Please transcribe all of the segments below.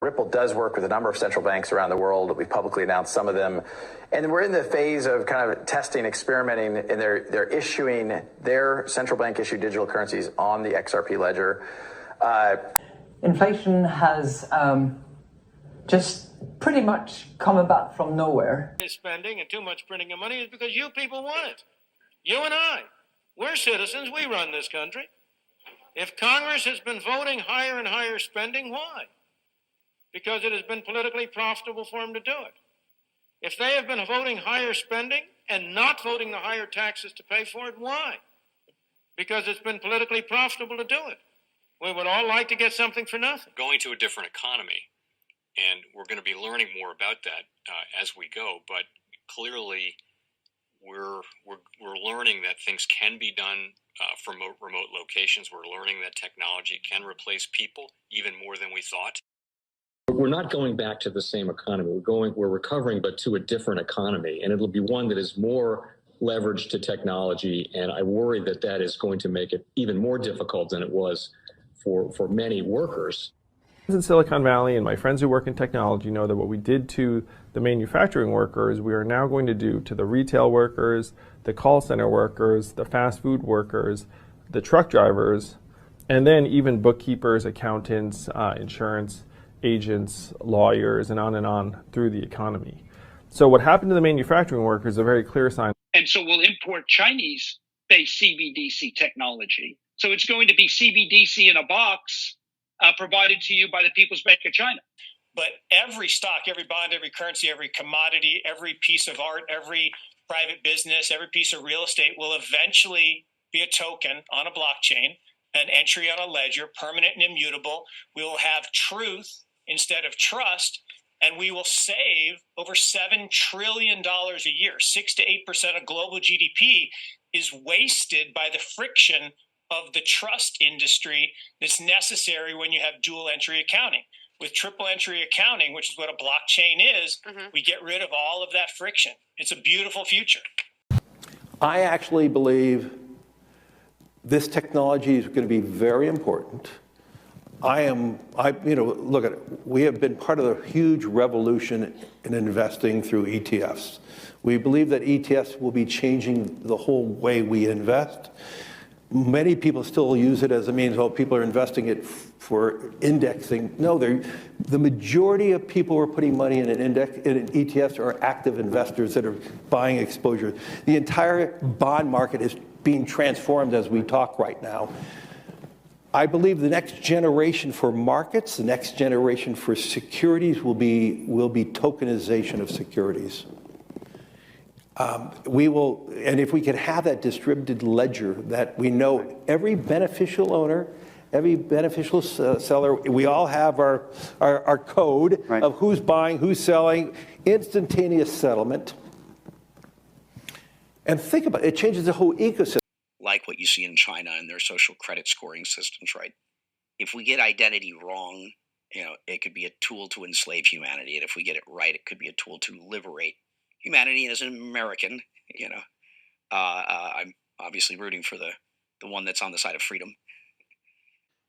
Ripple does work with a number of central banks around the world. We've publicly announced some of them. And we're in the phase of kind of testing, experimenting, and they're issuing their central bank issued digital currencies on the XRP ledger. Inflation has just pretty much come about from nowhere. Spending and too much printing of money is because you people want it. You and I. We're citizens. We run this country. If Congress has been voting higher and higher spending, why? Because it has been politically profitable for them to do it. If they have been voting higher spending and not voting the higher taxes to pay for it, why? Because it's been politically profitable to do it. We would all like to get something for nothing. Going to a different economy, and we're going to be learning more about that as we go. But clearly, we're learning that things can be done from remote locations. We're learning that technology can replace people even more than we thought. We're not going back to the same economy. We're recovering, but to a different economy, and it'll be one that is more leveraged to technology. And I worry that that is going to make it even more difficult than it was for many workers. In Silicon Valley, and my friends who work in technology know that what we did to the manufacturing workers, we are now going to do to the retail workers, the call center workers, the fast food workers, the truck drivers, and then even bookkeepers, accountants, insurance agents, lawyers, and on through the economy. So what happened to the manufacturing workers is a very clear sign. And so we'll import Chinese-based CBDC technology. So it's going to be CBDC in a box provided to you by the People's Bank of China. But every stock, every bond, every currency, every commodity, every piece of art, every private business, every piece of real estate will eventually be a token on a blockchain, an entry on a ledger, permanent and immutable. We will have truth instead of trust, and we will save over $7 trillion a year. 6 to 8% of global GDP is wasted by the friction of the trust industry that's necessary when you have dual entry accounting. With triple entry accounting, which is what a blockchain is, we get rid of all of that friction. It's a beautiful future. I actually believe this technology is going to be very important. Look at it. We have been part of the huge revolution in investing through ETFs. We believe that ETFs will be changing the whole way we invest. Many people still use it as a means, well, people are investing it for indexing. No, the majority of people who are putting money in an ETFs are active investors that are buying exposure. The entire bond market is being transformed as we talk right now. I believe the next generation for markets, the next generation for securities will be tokenization of securities. And if we could have that distributed ledger that we know every beneficial owner, every beneficial seller, we all have our code of who's buying, who's selling, instantaneous settlement. And think about it, it changes the whole ecosystem. Like what you see in China and their social credit scoring systems, right? If we get identity wrong, it could be a tool to enslave humanity. And if we get it right, it could be a tool to liberate humanity. And as an American, I'm obviously rooting for the one that's on the side of freedom.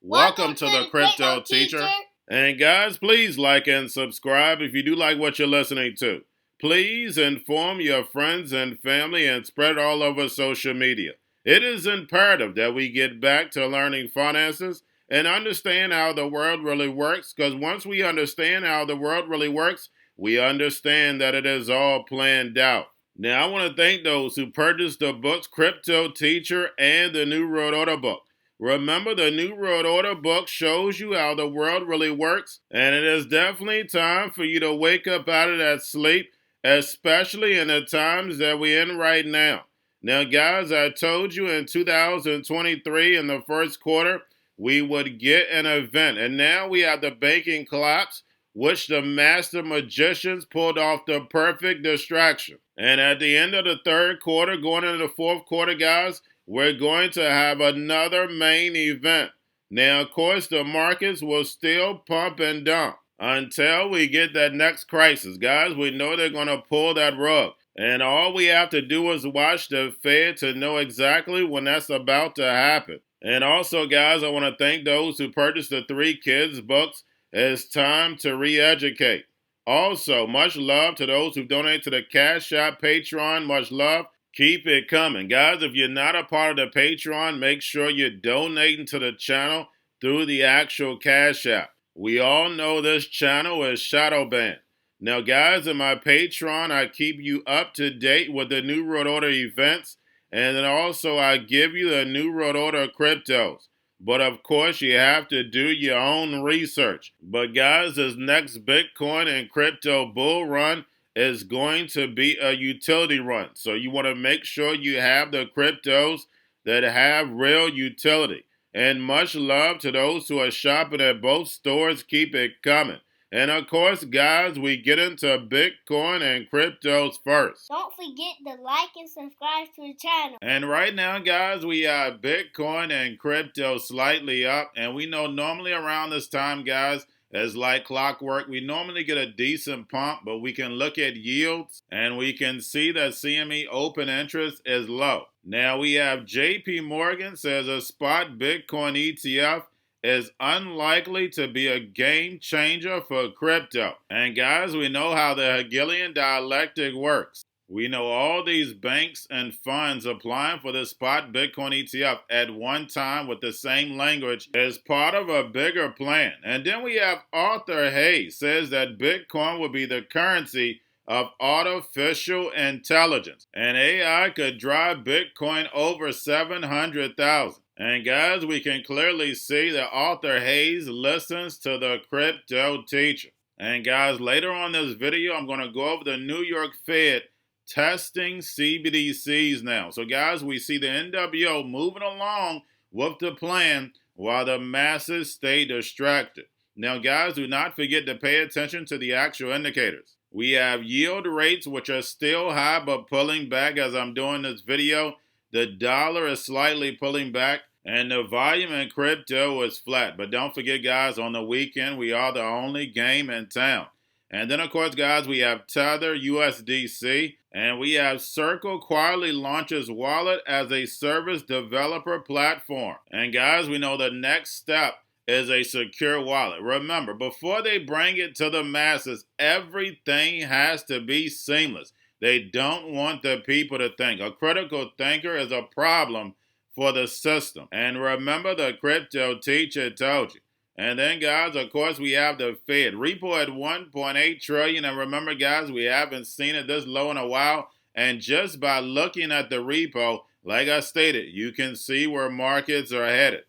Welcome to the Crypto Teacher. And guys, please like and subscribe if you do like what you're listening to. Please inform your friends and family and spread it all over social media. It is imperative that we get back to learning finances and understand how the world really works, because once we understand how the world really works, we understand that it is all planned out. Now, I want to thank those who purchased the books Cryptoteacher and the New World Order book. Remember, the New World Order book shows you how the world really works, and it is definitely time for you to wake up out of that sleep, especially in the times that we're in right now. Now, guys, I told you in 2023 in the first quarter, we would get an event. And now we have the banking collapse, which the master magicians pulled off the perfect distraction. And at the end of the third quarter, going into the fourth quarter, guys, we're going to have another main event. Now, of course, the markets will still pump and dump until we get that next crisis. Guys, we know they're going to pull that rug. And all we have to do is watch the Fed to know exactly when that's about to happen. And also, guys, I want to thank those who purchased the 3 kids books, It's time to re-educate. Also, much love to those who donate to the Cash App, Patreon. Much love. Keep it coming. Guys, if you're not a part of the Patreon, make sure you're donating to the channel through the actual Cash App. We all know this channel is shadow banned. Now, guys, in my Patreon, I keep you up to date with the New World Order events, and then also I give you the New World Order cryptos. But of course, you have to do your own research. But guys, this next Bitcoin and crypto bull run is going to be a utility run. So you want to make sure you have the cryptos that have real utility. And much love to those who are shopping at both stores. Keep it coming. And of course, guys, we get into Bitcoin and cryptos first. Don't forget to like and subscribe to the channel. And right now, guys, we have Bitcoin and crypto slightly up. And we know normally around this time, guys, it's like clockwork. We normally get a decent pump, but we can look at yields and we can see that CME open interest is low. Now we have JP Morgan says a spot Bitcoin ETF is unlikely to be a game changer for crypto. And guys, we know how the Hegelian dialectic works. We know all these banks and funds applying for the spot Bitcoin ETF at one time with the same language is part of a bigger plan. And then we have Arthur Hayes says that Bitcoin will be the currency of artificial intelligence. And AI could drive Bitcoin over 700,000. And guys, we can clearly see that Arthur Hayes listens to the Crypto Teacher. And guys, later on this video, I'm going to go over the New York Fed testing CBDCs now. So guys, we see the NWO moving along with the plan while the masses stay distracted. Now guys, do not forget to pay attention to the actual indicators. We have yield rates, which are still high but pulling back as I'm doing this video. The dollar is slightly pulling back. And the volume in crypto is flat. But don't forget, guys, on the weekend, we are the only game in town. And then, of course, guys, we have Tether USDC. And we have Circle quietly launches wallet as a service developer platform. And, guys, we know the next step is a secure wallet. Remember, before they bring it to the masses, everything has to be seamless. They don't want the people to think. A critical thinker is a problem for the system. And remember, the Crypto Teacher told you. And then, guys, of course, we have the Fed repo at 1.8 trillion. And remember, guys, we haven't seen it this low in a while. And just by looking at the repo, like I stated, you can see where markets are headed.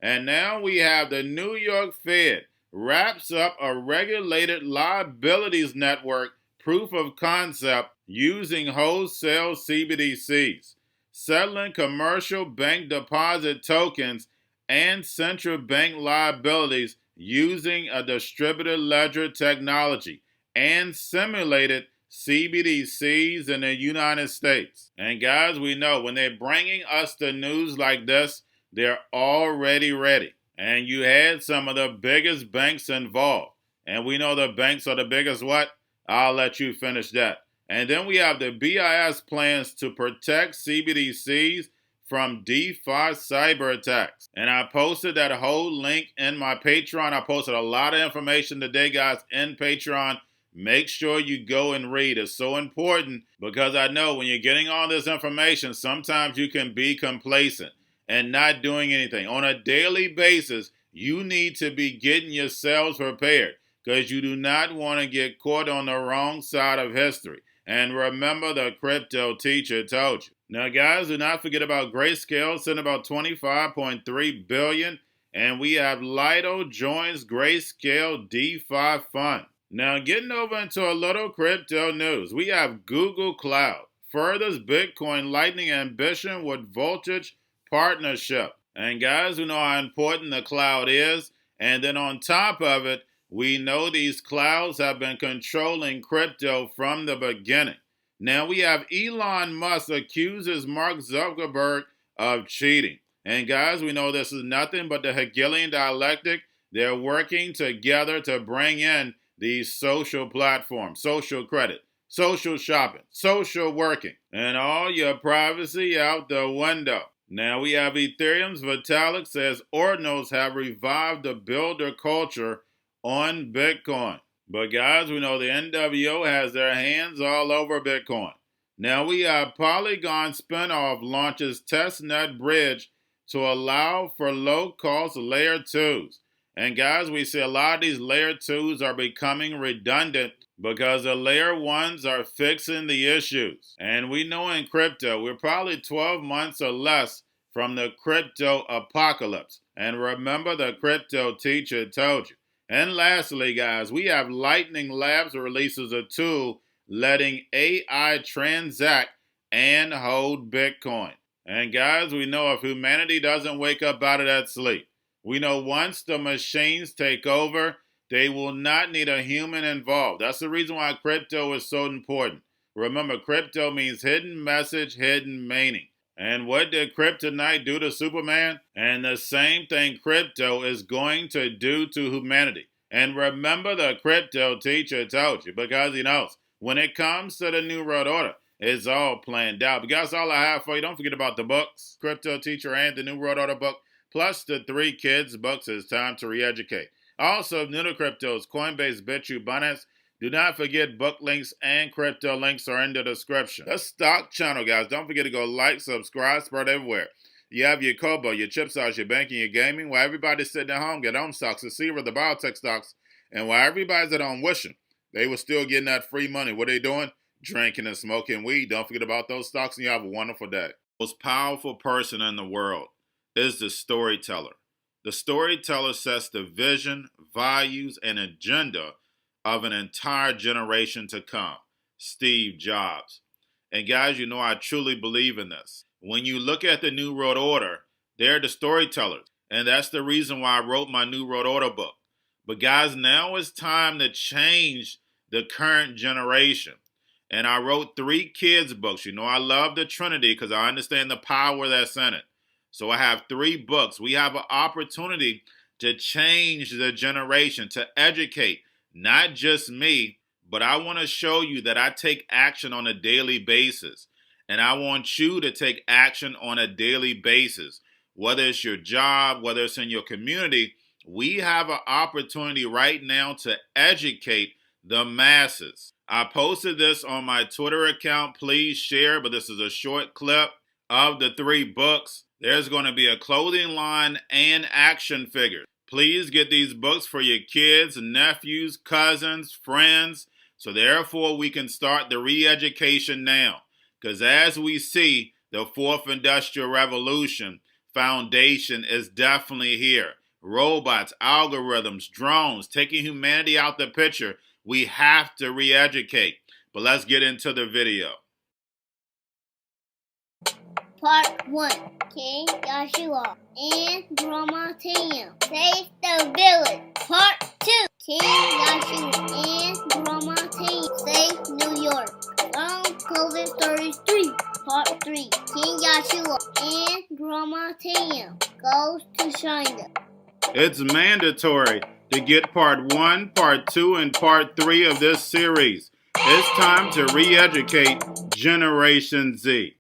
And now we have the New York Fed wraps up a regulated liabilities network proof of concept using wholesale CBDCs, settling commercial bank deposit tokens and central bank liabilities using a distributed ledger technology and simulated CBDCs in the United States. And guys, we know when they're bringing us the news like this, they're already ready. And you had some of the biggest banks involved. And we know the banks are the biggest what? I'll let you finish that. And then we have the BIS plans to protect CBDCs from DeFi cyber attacks. And I posted that whole link in my Patreon. I posted a lot of information today, guys, in Patreon. Make sure you go and read. It's so important because I know when you're getting all this information, sometimes you can be complacent and not doing anything. On a daily basis, you need to be getting yourselves prepared because you do not want to get caught on the wrong side of history. And remember, the Crypto Teacher told you. Now, guys, do not forget about Grayscale, sitting about $25.3 billion. And we have Lido joins Grayscale DeFi Fund. Now, getting over into a little crypto news. We have Google Cloud furthers Bitcoin Lightning ambition with Voltage partnership. And guys, we know how important the cloud is. And then on top of it, we know these clouds have been controlling crypto from the beginning. Now we have Elon Musk accuses Mark Zuckerberg of cheating. And guys, we know this is nothing but the Hegelian dialectic. They're working together to bring in these social platforms, social credit, social shopping, social working, and all your privacy out the window. Now we have Ethereum's Vitalik says Ordinals have revived the builder culture on Bitcoin. But guys, we know the NWO has their hands all over Bitcoin. Now we have Polygon spinoff launches testnet bridge to allow for low-cost layer 2s. And guys, we see a lot of these layer 2s are becoming redundant because the layer 1s are fixing the issues. And we know in crypto, we're probably 12 months or less from the crypto apocalypse. And remember, the crypto teacher told you. And lastly, guys, we have Lightning Labs releases a tool letting AI transact and hold Bitcoin. And guys, we know if humanity doesn't wake up out of that sleep, we know once the machines take over, they will not need a human involved. That's the reason why crypto is so important. Remember, crypto means hidden message, hidden meaning. And what did Kryptonite do to Superman? And the same thing crypto is going to do to humanity. And remember, the crypto teacher told you, because he knows when it comes to the New World Order, it's all planned out. But guys, all I have for you, don't forget about the books, Crypto Teacher and the New World Order book, plus the 3 kids books. It's time to re-educate. Also, new to cryptos, Coinbase, Bitrue, Binance. Do not forget book links and crypto links are in the description. The stock channel, guys. Don't forget to go like, subscribe, spread everywhere. You have your Kobo, your chip stocks, your banking, your gaming. While everybody's sitting at home, get on stocks, the Xrp, the biotech stocks. And while everybody's at home wishing they were still getting that free money, what are they doing? Drinking and smoking weed. Don't forget about those stocks, and you have a wonderful day. The most powerful person in the world is the storyteller. The storyteller sets the vision, values, and agenda of an entire generation to come. Steve Jobs. And guys, you know I truly believe in this. When you look at the New World Order, they're the storytellers. And that's the reason why I wrote my New World Order book. But guys, now it's time to change the current generation. And I wrote 3 kids books. You know I love the Trinity because I understand the power that's in it. So I have 3 books. We have an opportunity to change the generation, to educate, not just me, but I want to show you that I take action on a daily basis. And I want you to take action on a daily basis. Whether it's your job, whether it's in your community, we have an opportunity right now to educate the masses. I posted this on my Twitter account. Please share, but this is a short clip of the 3 books. There's going to be a clothing line and action figures. Please get these books for your kids, nephews, cousins, friends, so therefore we can start the re-education now. Because as we see, the 4th Industrial Revolution foundation is definitely here. Robots, algorithms, drones, taking humanity out the picture. We have to re-educate. But let's get into the video. Part 1. King Joshua and Grandma Tam save the village. Part 2. King Joshua and Grandma Tam save New York from COVID-33. Part 3. King Joshua and Grandma Tam goes to China. It's mandatory to get part 1, part 2, and part 3 of this series. It's time to re-educate Generation Z.